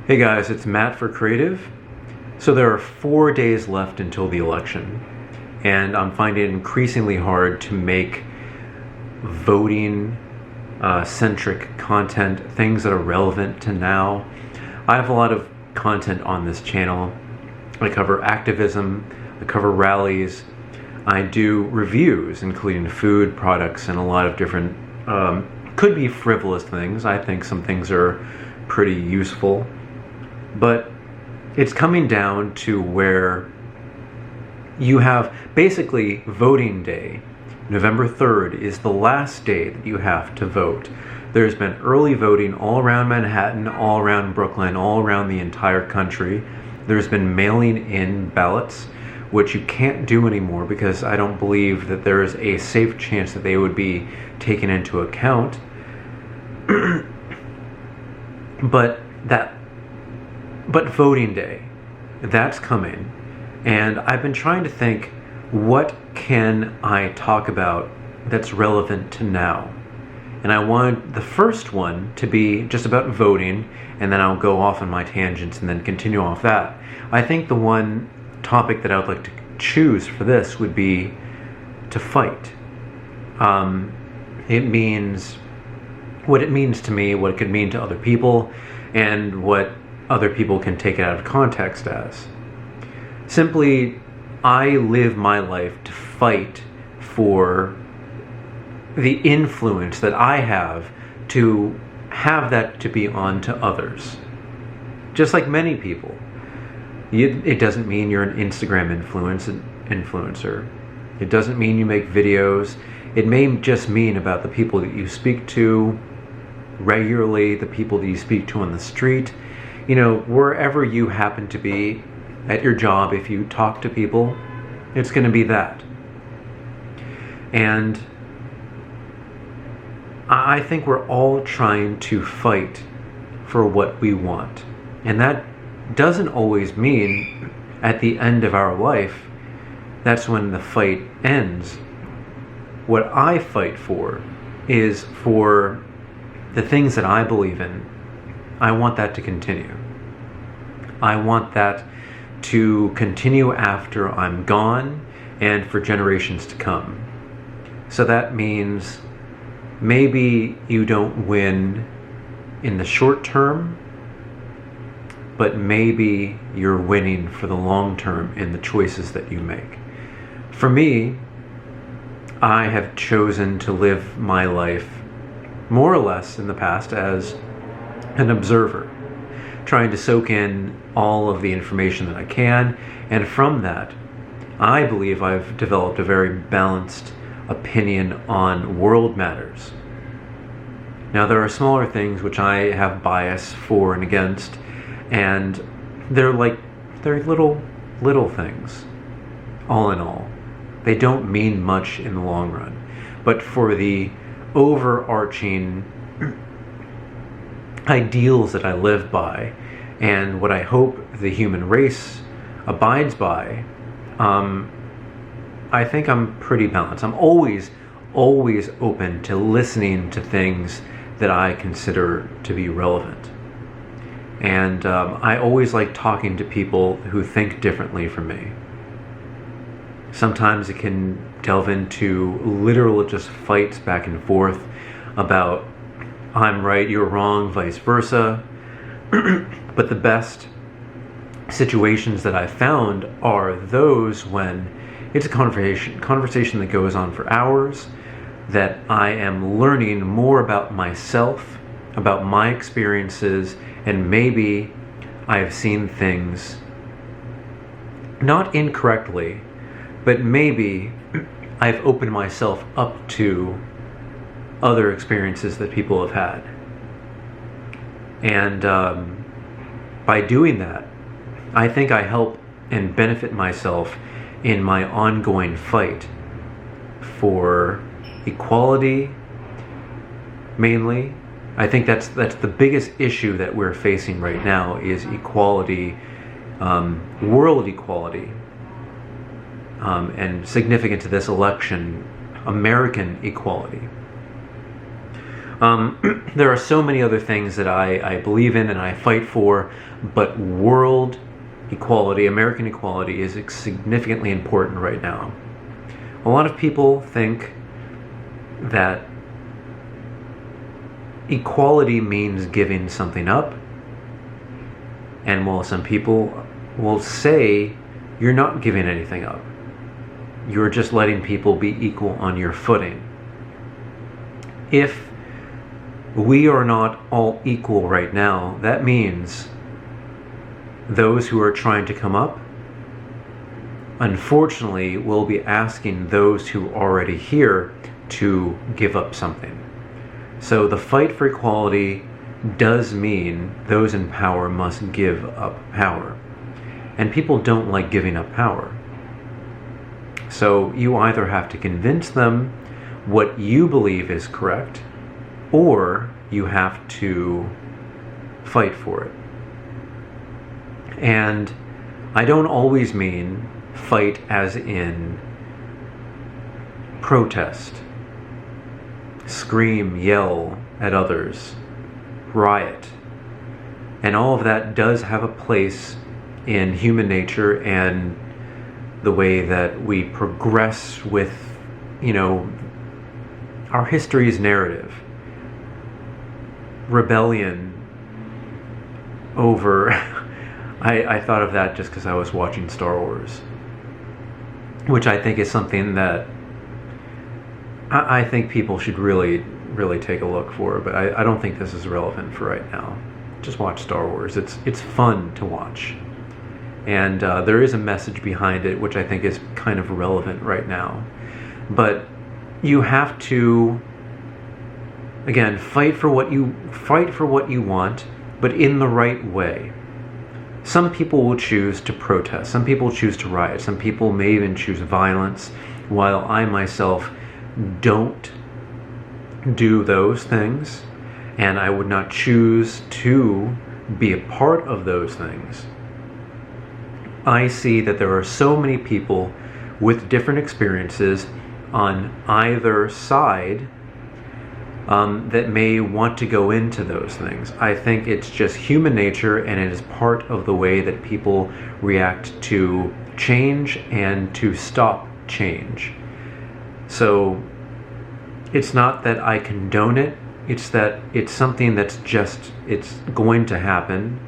Hey guys, it's Matt for Creative. So there are 4 days left until the election, and I'm finding it increasingly hard to make voting centric content, things that are relevant to now. I have a lot of content on this channel. I cover activism, I cover rallies, I do reviews including food products and a lot of different could be frivolous things. I think some things are pretty useful. But it's coming down to where you have basically voting day. November 3rd is the last day that you have to vote. There's been early voting all around Manhattan, all around Brooklyn, all around the entire country. There's been mailing in ballots, which you can't do anymore because I don't believe that there is a safe chance that they would be taken into account. But voting day, that's coming. And I've been trying to think, what can I talk about that's relevant to now? And I wanted the first one to be just about voting, and then I'll go off on my tangents and then continue off that. I think the one topic that I would like to choose for this would be to fight. It means what it means to me, what it could mean to other people, and what other people can take it out of context as. Simply, I live my life to fight for the influence that I have that to be on to others. Just like many people. It doesn't mean you're an Instagram influencer. It doesn't mean you make videos. It may just mean about the people that you speak to regularly, the people that you speak to on the street. You know, wherever you happen to be at your job, if you talk to people, it's going to be that. And I think we're all trying to fight for what we want. And that doesn't always mean at the end of our life, that's when the fight ends. What I fight for is for the things that I believe in. I want that to continue. I want that to continue after I'm gone and for generations to come. So that means maybe you don't win in the short term, but maybe you're winning for the long term in the choices that you make. For me, I have chosen to live my life more or less in the past as an observer, trying to soak in all of the information that I can, and from that, I believe I've developed a very balanced opinion on world matters. Now, there are smaller things which I have bias for and against, and they're little things, all in all. They don't mean much in the long run, but for the overarching ideals that I live by and what I hope the human race abides by, I think I'm pretty balanced. I'm always open to listening to things that I consider to be relevant. And I always like talking to people who think differently from me. Sometimes it can delve into literal just fights back and forth about I'm right, you're wrong, vice versa. But the best situations that I've found are those when it's a conversation that goes on for hours, that I am learning more about myself, about my experiences, and maybe I've seen things not incorrectly, but maybe I've opened myself up to other experiences that people have had. And by doing that, I think I help and benefit myself in my ongoing fight for equality, mainly. I think that's the biggest issue that we're facing right now is equality, world equality, and significant to this election, American equality. There are so many other things that I believe in and I fight for, but world equality, American equality, is significantly important right now. A lot of people think that equality means giving something up, and while some people will say you're not giving anything up, you're just letting people be equal on your footing. If we are not all equal right now, that means those who are trying to come up, unfortunately, will be asking those who are already here to give up something. So the fight for equality does mean those in power must give up power. And people don't like giving up power. So you either have to convince them what you believe is correct, or you have to fight for it. And I don't always mean fight as in protest, scream, yell at others, riot. And all of that does have a place in human nature and the way that we progress with, our history's narrative. Rebellion over... I thought of that just because I was watching Star Wars, which I think is something that I think people should really take a look for, but I don't think this is relevant for right now. Just watch Star Wars. It's fun to watch. And there is a message behind it, which I think is kind of relevant right now. But you have to, again, fight for what you want, but in the right way. Some people will choose to protest. Some people choose to riot. Some people may even choose violence, while I myself don't do those things, and I would not choose to be a part of those things. I see that there are so many people with different experiences on either side that may want to go into those things. I think it's just human nature, and it is part of the way that people react to change and to stop change. So it's not that I condone it, it's that it's something that's it's going to happen,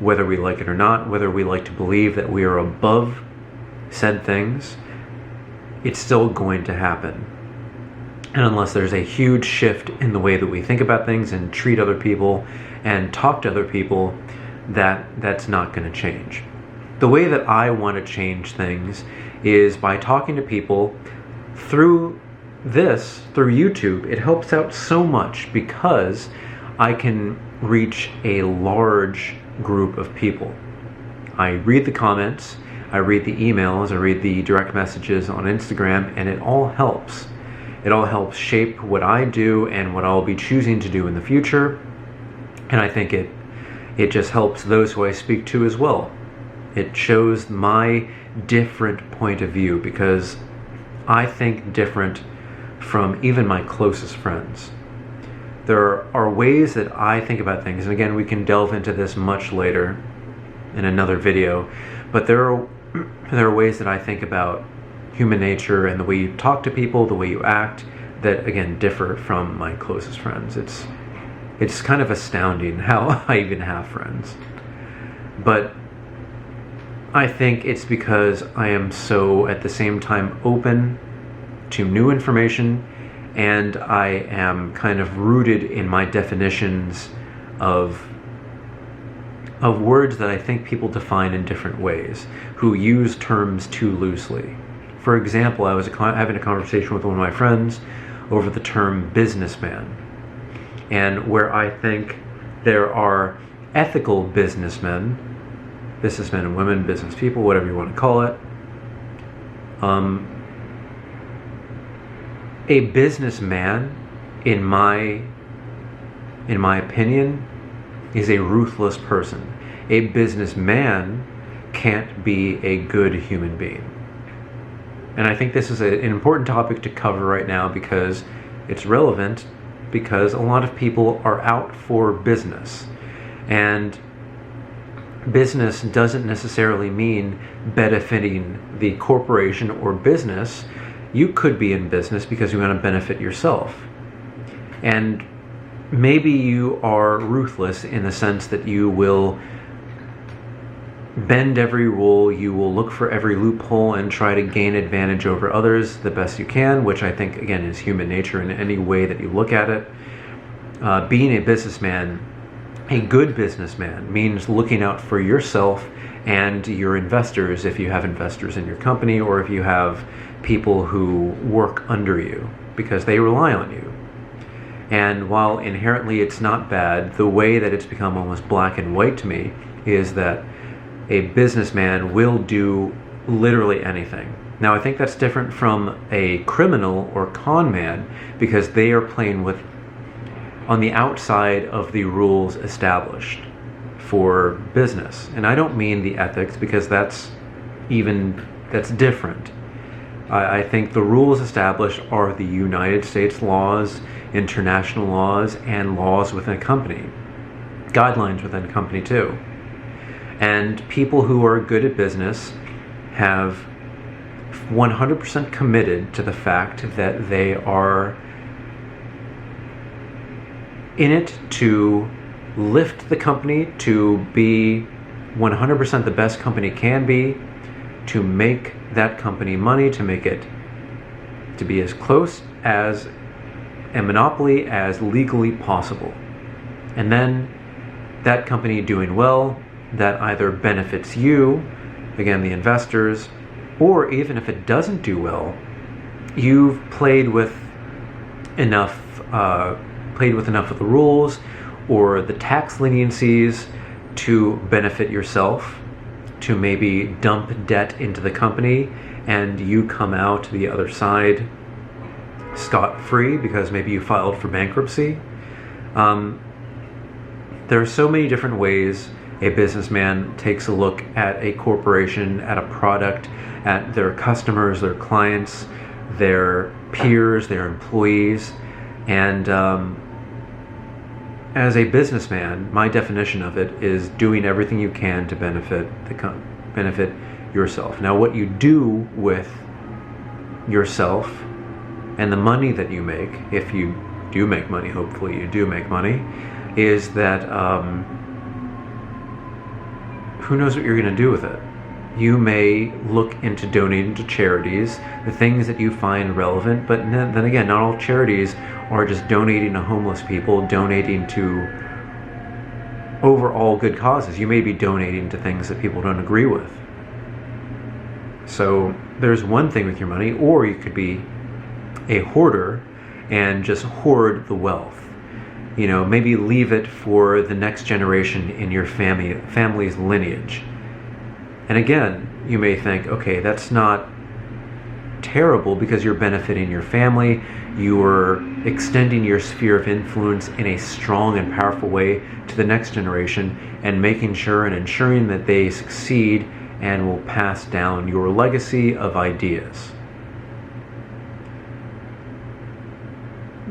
whether we like it or not, whether we like to believe that we are above said things, it's still going to happen. And unless there's a huge shift in the way that we think about things and treat other people and talk to other people, that's not going to change. The way that I want to change things is by talking to people through YouTube. It helps out so much because I can reach a large group of people. I read the comments, I read the emails, I read the direct messages on Instagram, and it all helps. It all helps shape what I do and what I'll be choosing to do in the future. And I think it just helps those who I speak to as well. It shows my different point of view, because I think different from even my closest friends. There are ways that I think about things, and again, we can delve into this much later in another video, but there are ways that I think about human nature and the way you talk to people, the way you act, that again differ from my closest friends. It's kind of astounding how I even have friends. But I think it's because I am so at the same time open to new information, and I am kind of rooted in my definitions of words that I think people define in different ways, who use terms too loosely. For example, I was having a conversation with one of my friends over the term businessman, and where I think there are ethical businessmen and women, business people, whatever you want to call it. A businessman, in my opinion, is a ruthless person. A businessman can't be a good human being. And I think this is an important topic to cover right now because it's relevant because a lot of people are out for business. And business doesn't necessarily mean benefiting the corporation or business. You could be in business because you want to benefit yourself. And maybe you are ruthless in the sense that you will bend every rule, you will look for every loophole and try to gain advantage over others the best you can, which I think, again, is human nature in any way that you look at it. Being a businessman, a good businessman, means looking out for yourself and your investors, if you have investors in your company or if you have people who work under you, because they rely on you. And while inherently it's not bad, the way that it's become almost black and white to me is that a businessman will do literally anything. Now, I think that's different from a criminal or con man, because they are playing with on the outside of the rules established for business. And I don't mean the ethics, because that's different. I think the rules established are the United States laws, international laws, and laws within a company. Guidelines within a company too. And people who are good at business have 100% committed to the fact that they are in it to lift the company to be 100% the best company can be, to make that company money, to make it to be as close as a monopoly as legally possible. And then that company doing well, that either benefits you, again, the investors, or even if it doesn't do well, you've played with enough of the rules or the tax leniencies to benefit yourself, to maybe dump debt into the company, and you come out the other side scot-free because maybe you filed for bankruptcy. There are so many different ways a businessman takes a look at a corporation, at a product, at their customers, their clients, their peers, their employees. And as a businessman, my definition of it is doing everything you can to benefit yourself. Now, what you do with yourself and the money that you make, if you do make money, hopefully you do make money, is that who knows what you're going to do with it. You may look into donating to charities, the things that you find relevant, but then again, not all charities are just donating to homeless people, donating to overall good causes. You may be donating to things that people don't agree with. So there's one thing with your money, or you could be a hoarder and just hoard the wealth. You know, maybe leave it for the next generation in your family's lineage. And again, you may think, okay, that's not terrible because you're benefiting your family, you're extending your sphere of influence in a strong and powerful way to the next generation, and making sure and ensuring that they succeed and will pass down your legacy of ideas.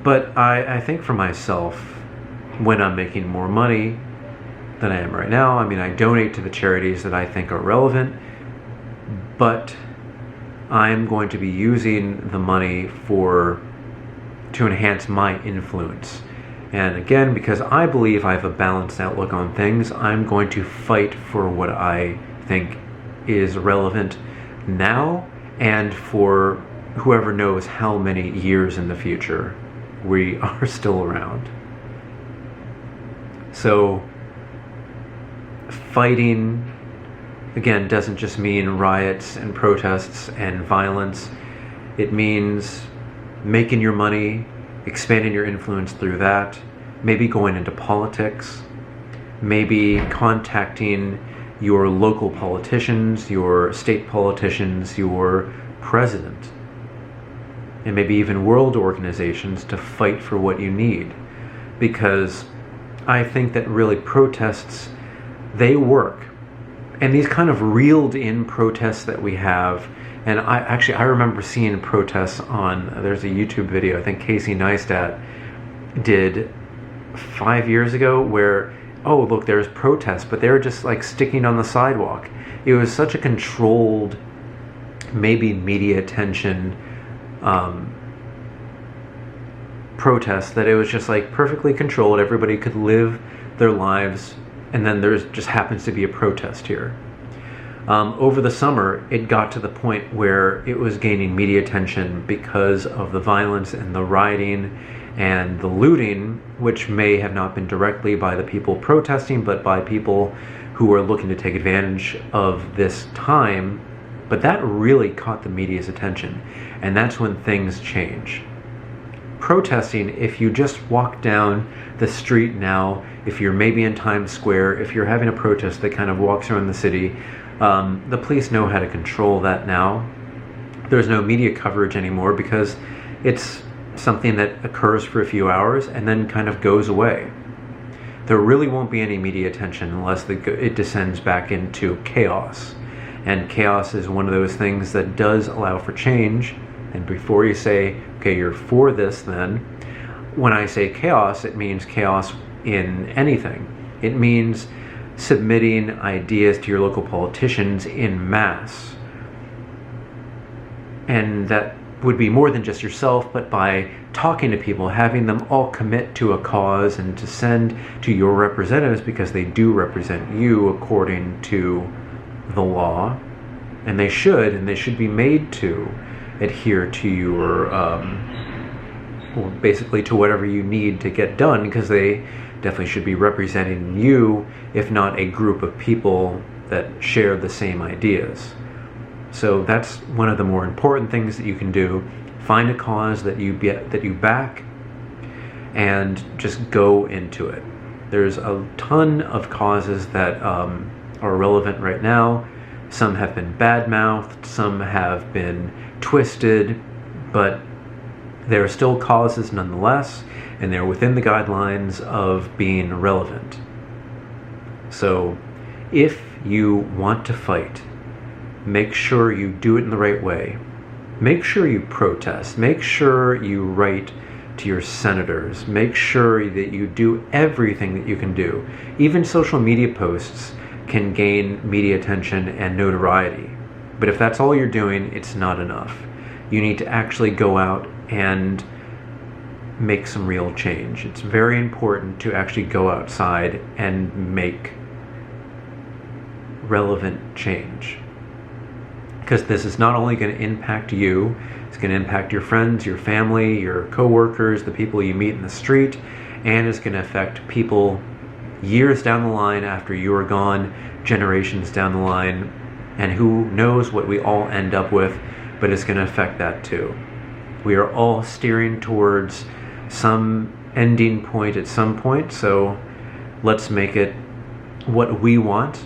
But I think for myself, when I'm making more money than I am right now, I mean, I donate to the charities that I think are relevant, but I'm going to be using the money to enhance my influence. And again, because I believe I have a balanced outlook on things, I'm going to fight for what I think is relevant now and for whoever knows how many years in the future we are still around. So fighting, again, doesn't just mean riots and protests and violence. It means making your money, expanding your influence through that, maybe going into politics, maybe contacting your local politicians, your state politicians, your president, and maybe even world organizations to fight for what you need. Because I think that really protests, they work. And these kind of reeled in protests that we have, and I remember seeing protests on, there's a YouTube video, I think Casey Neistat did 5 years ago where, oh, look, there's protests, but they were just like sticking on the sidewalk. It was such a controlled, maybe media attention protest that it was just like perfectly controlled. Everybody could live their lives, and then there just happens to be a protest here. Over the summer, it got to the point where it was gaining media attention because of the violence and the rioting and the looting, which may have not been directly by the people protesting, but by people who were looking to take advantage of this time. But that really caught the media's attention, and that's when things change. Protesting, if you just walk down the street now, if you're maybe in Times Square, if you're having a protest that kind of walks around the city, the police know how to control that now. There's no media coverage anymore because it's something that occurs for a few hours and then kind of goes away. There really won't be any media attention unless it descends back into chaos. And chaos is one of those things that does allow for change. And before you say, okay, you're for this, then when I say chaos, it means chaos in anything. It means submitting ideas to your local politicians in mass. And that would be more than just yourself, but by talking to people, having them all commit to a cause and to send to your representatives, because they do represent you according to the law, and they should be made to adhere to your or basically to whatever you need to get done, because they definitely should be representing you, if not a group of people that share the same ideas. So that's one of the more important things that you can do. Find a cause that you back and just go into it. There's a ton of causes that are relevant right now. Some have been bad-mouthed, some have been twisted, but they're still causes nonetheless, and they're within the guidelines of being relevant. So if you want to fight, make sure you do it in the right way. Make sure you protest. Make sure you write to your senators. Make sure that you do everything that you can do. Even social media posts can gain media attention and notoriety. But if that's all you're doing, it's not enough. You need to actually go out and make some real change. It's very important to actually go outside and make relevant change. Because this is not only going to impact you, it's going to impact your friends, your family, your coworkers, the people you meet in the street, and it's going to affect people years down the line after you are gone, generations down the line, and who knows what we all end up with, but it's going to affect that too. We are all steering towards some ending point at some point, so let's make it what we want.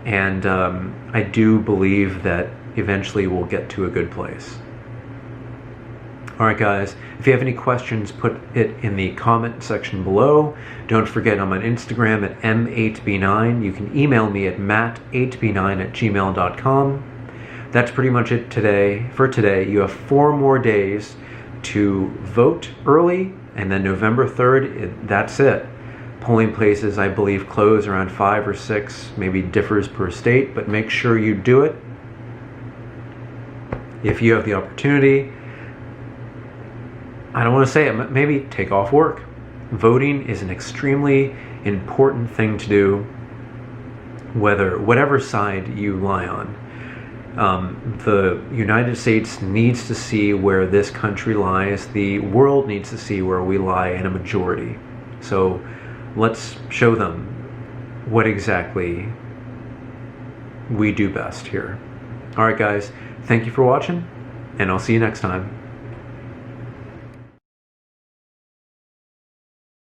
And I do believe that eventually we'll get to a good place. Alright guys, if you have any questions, put it in the comment section below. Don't forget I'm on Instagram at m8b9. You can email me at matt8b9@gmail.com. That's pretty much it for today. You have 4 more days to vote early, and then November 3rd, that's it. Polling places, I believe, close around 5 or 6, maybe differs per state, but make sure you do it. If you have the opportunity, I don't want to say it, maybe take off work. Voting is an extremely important thing to do, whatever side you lie on. The United States needs to see where this country lies. The world needs to see where we lie in a majority. So let's show them what exactly we do best here. Alright guys, thank you for watching, and I'll see you next time.